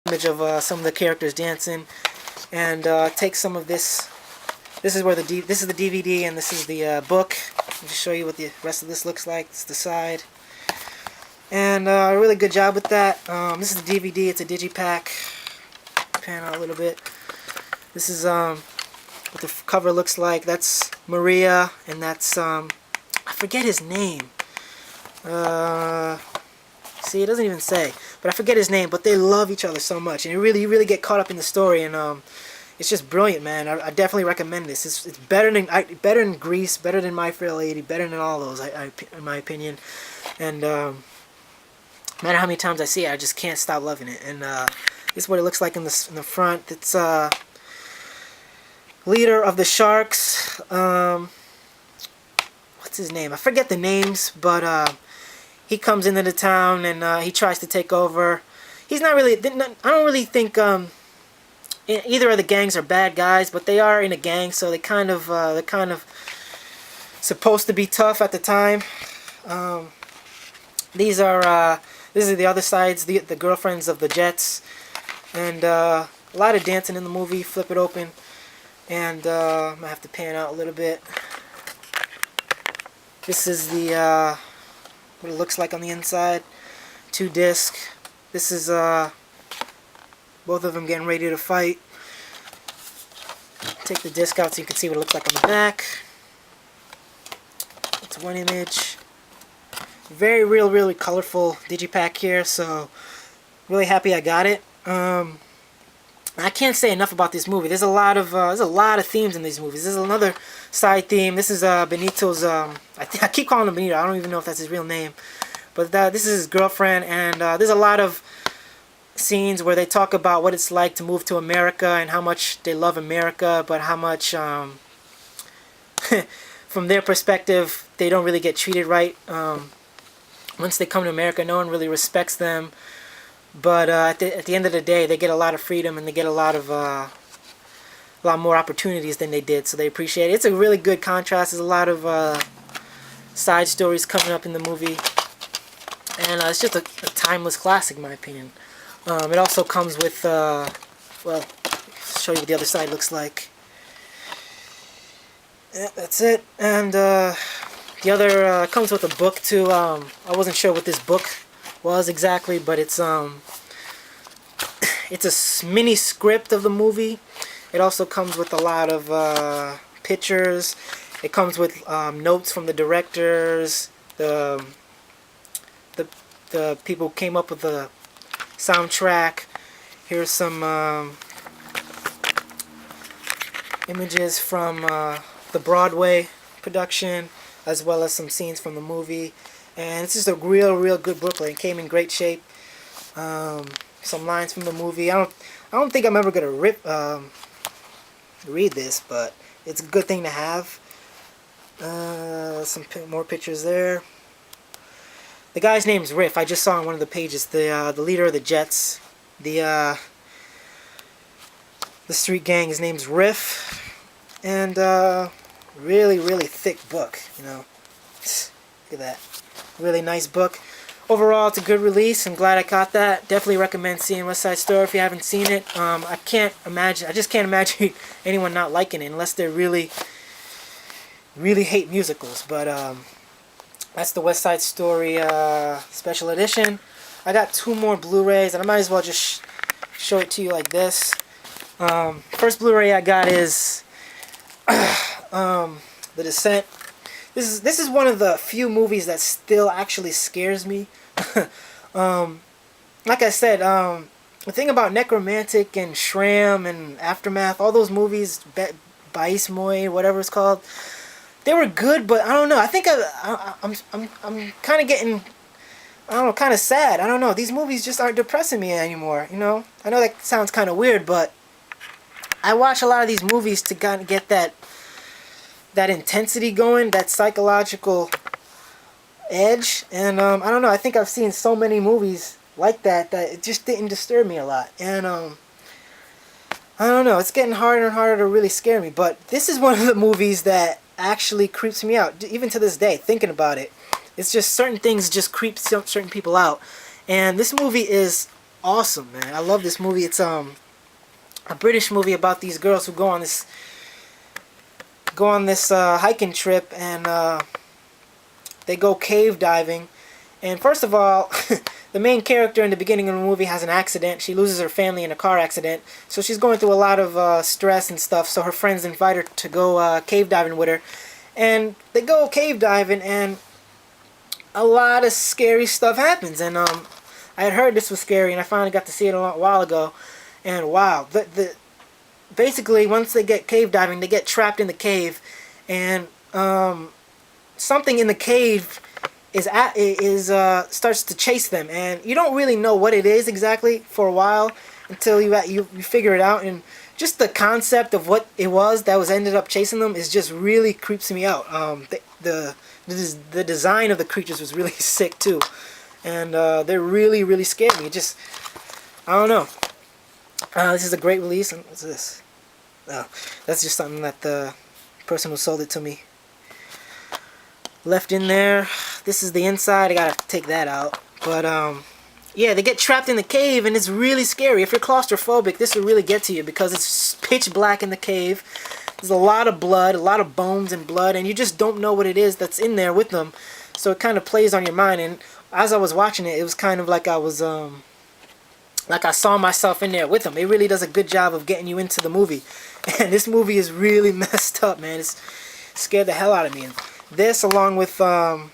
image of some of the characters dancing, and take some of this. This is where this is the DVD and this is the book. I'll just show you what the rest of this looks like. It's the side, and a really good job with that. This is the DVD. It's a digipack. Pan out a little bit. This is what the cover looks like. That's Maria, and that's I forget his name. See, it doesn't even say, but I forget his name. But they love each other so much, and you really get caught up in the story, and it's just brilliant, man. I definitely recommend this. It's better than Grease, better than My Fair Lady, better than all those, in my opinion. And no matter how many times I see it, I just can't stop loving it. And this is what it looks like in the front. It's leader of the Sharks. What's his name? I forget the names, but he comes into the town and he tries to take over. He's not really. I don't really think either of the gangs are bad guys, but they are in a gang, so they're kind of supposed to be tough at the time. This is the other sides, the girlfriends of the Jets, and a lot of dancing in the movie. Flip it open, and I'm gonna have to pan out a little bit. This is the what it looks like on the inside. 2 disc. This is both of them getting ready to fight. Take the disc out so you can see what it looks like on the back. It's one image. Very really colorful digipack here, so really happy I got it. I can't say enough about this movie. There's a lot of themes in these movies. There's another side theme. This is Benito's. I keep calling him Benito. I don't even know if that's his real name, but this is his girlfriend, and there's a lot of scenes where they talk about what it's like to move to America and how much they love America, but how much from their perspective they don't really get treated right. Once they come to America, no one really respects them, but at the end of the day they get a lot of freedom and they get a lot more opportunities than they did, so they appreciate it. It's a really good contrast. There's a lot of side stories coming up in the movie, and it's just a timeless classic in my opinion. It also comes with, well, I'll show you what the other side looks like. Yeah, that's it. And the other comes with a book too. I wasn't sure what this book was exactly, but it's a mini script of the movie. It also comes with a lot of pictures. It comes with notes from the directors, the people who came up with the soundtrack. Here's some images from the Broadway production, as well as some scenes from the movie. And it's just a real good booklet. It came in great shape. Some lines from the movie. I don't think I'm ever gonna read this, but it's a good thing to have. Some more pictures there. The guy's name's Riff. I just saw on one of the pages. The leader of the Jets, the street gang. His name's Riff, and really thick book. You know, look at that. Really nice book. Overall, it's a good release. I'm glad I caught that. Definitely recommend seeing West Side Story if you haven't seen it. I just can't imagine anyone not liking it unless they really hate musicals. But that's the West Side Story special edition. I got 2 more Blu-rays, and I might as well just show it to you like this. First Blu-ray I got is The Descent. This is one of the few movies that still actually scares me. Like I said, the thing about Necromantic and Shram and Aftermath, all those movies, Bais Moi, whatever it's called, they were good, but I don't know. I think I'm kind of getting, I don't know, kind of sad. I don't know. These movies just aren't depressing me anymore. You know, I know that sounds kind of weird, but I watch a lot of these movies to kind of get that intensity going, that psychological edge, and I don't know. I think I've seen so many movies like that it just didn't disturb me a lot, and I don't know. It's getting harder and harder to really scare me. But this is one of the movies that actually creeps me out, even to this day. Thinking about it, it's just certain things just creep certain people out, and this movie is awesome, man. I love this movie. It's a British movie about these girls who go on this hiking trip, and they go cave diving. And first of all, the main character in the beginning of the movie has an accident. She loses her family in a car accident, so she's going through a lot of stress and stuff. So her friends invite her to go cave diving with her, and they go cave diving, and a lot of scary stuff happens. And I had heard this was scary, and I finally got to see it a while ago. And wow, the basically once they get cave diving, they get trapped in the cave, and something in the cave starts to chase them, and you don't really know what it is exactly for a while until you figure it out. And just the concept of what it was that was ended up chasing them is just really creeps me out. The design of the creatures was really sick too, and they're really scared me. It just, I don't know. This is a great release. What's this? Oh, that's just something that the person who sold it to me left in there. This is the inside. I gotta take that out. But yeah, they get trapped in the cave, and it's really scary. If you're claustrophobic, this will really get to you because it's pitch black in the cave. There's a lot of blood, a lot of bones and blood, and you just don't know what it is that's in there with them. So it kind of plays on your mind. And as I was watching it, it was kind of like I was like I saw myself in there with them. It really does a good job of getting you into the movie. And this movie is really messed up, man. It's scared the hell out of me. And this, along with a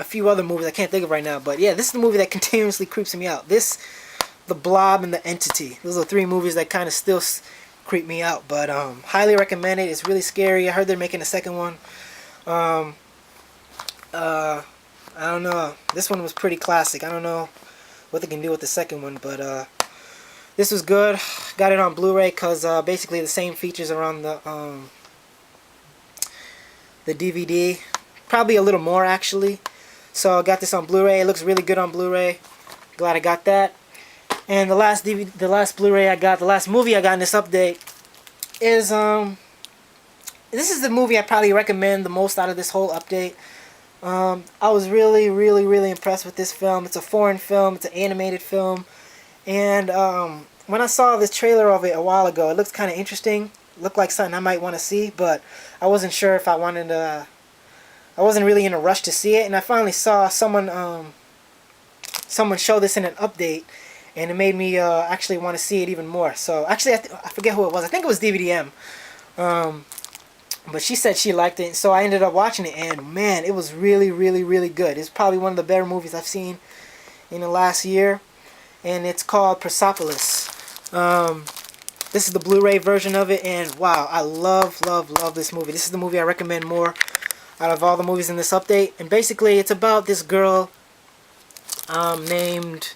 few other movies I can't think of right now, but yeah, this is the movie that continuously creeps me out. This, The Blob, and The Entity. Those are three movies that kind of still creep me out, but highly recommend it. It's really scary. I heard they're making a second one. I don't know. This one was pretty classic. I don't know what they can do with the second one, but this was good. Got it on Blu-ray because basically the same features are on the DVD. Probably a little more actually. So I got this on Blu-ray. It looks really good on Blu-ray. Glad I got that. And the last DVD, the last Blu-ray I got, the last movie I got in this update is this is the movie I probably recommend the most out of this whole update. I was really impressed with this film. It's a foreign film. It's an animated film. And when I saw this trailer of it a while ago, it looks kind of interesting. Looked like something I might want to see, but I wasn't sure if I wanted to. I wasn't really in a rush to see it, and I finally saw someone show this in an update, and it made me actually want to see it even more. So actually, I forget who it was. I think it was DVDM. But she said she liked it, so I ended up watching it, and man, it was really good. It's probably one of the better movies I've seen in the last year, and it's called Persepolis. This is the Blu-ray version of it, and wow, I love this movie. This is the movie I recommend more out of all the movies in this update. And basically, it's about this girl named,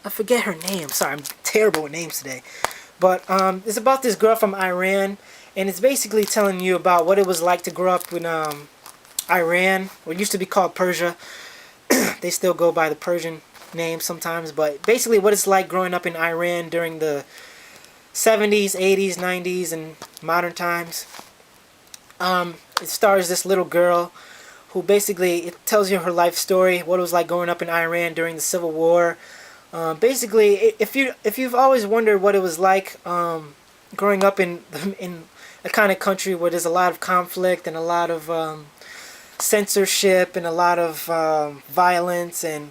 I forget her name. Sorry, I'm terrible with names today. But it's about this girl from Iran, and it's basically telling you about what it was like to grow up in Iran, what used to be called Persia. They still go by the Persian name sometimes, but basically what it's like growing up in Iran during the 70s, 80s, 90s, and modern times. It stars this little girl who basically, it tells you her life story, what it was like growing up in Iran during the Civil War. Basically, if you've always wondered what it was like growing up in a kind of country where there's a lot of conflict and a lot of censorship and a lot of violence and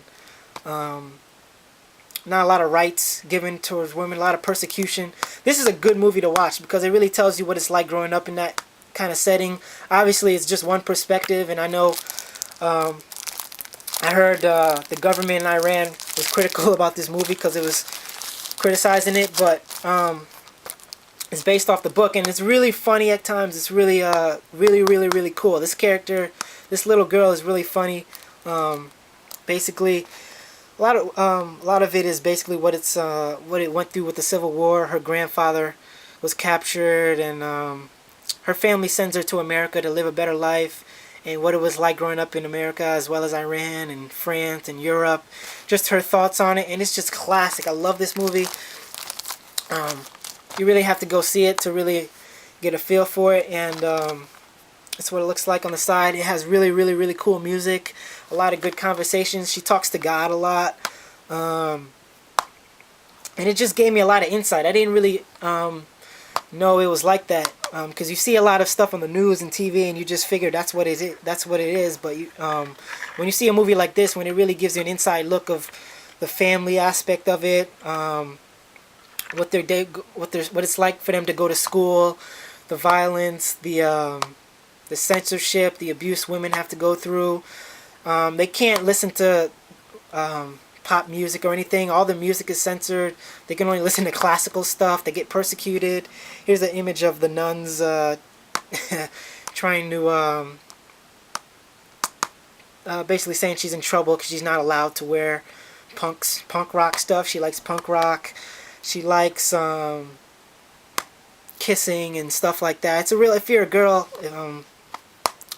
not a lot of rights given towards women, a lot of persecution. This is a good movie to watch because it really tells you what it's like growing up in that kind of setting. Obviously, it's just one perspective, and I know I heard the government in Iran was critical about this movie because it was criticizing it, but it's based off the book, and it's really funny at times. It's really really cool. This character, this little girl, is really funny. Basically, a lot of it is basically what it went through with the Civil War. Her grandfather was captured, and her family sends her to America to live a better life, and what it was like growing up in America as well as Iran and France and Europe. Just her thoughts on it, and it's just classic. I love this movie. You really have to go see it to really get a feel for it, and that's what it looks like on the side. It has really cool music, a lot of good conversations. She talks to God a lot. Um, and it just gave me a lot of insight. I didn't really know it was like that, because you see a lot of stuff on the news and TV, and you just figure that's what it is. But when you see a movie like this, when it really gives you an inside look of the family aspect of it, what their day, what it's like for them to go to school, the violence, the censorship, the abuse women have to go through. They can't listen to pop music or anything. All the music is censored. They can only listen to classical stuff. They get persecuted. Here's an image of the nuns trying to basically saying she's in trouble because she's not allowed to wear punk rock stuff. She likes punk rock. She likes kissing and stuff like that. It's a real. If you're a girl,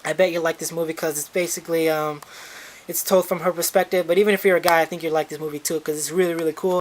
I bet you like this movie because it's basically it's told from her perspective. But even if you're a guy, I think you'd like this movie too because it's really, really cool.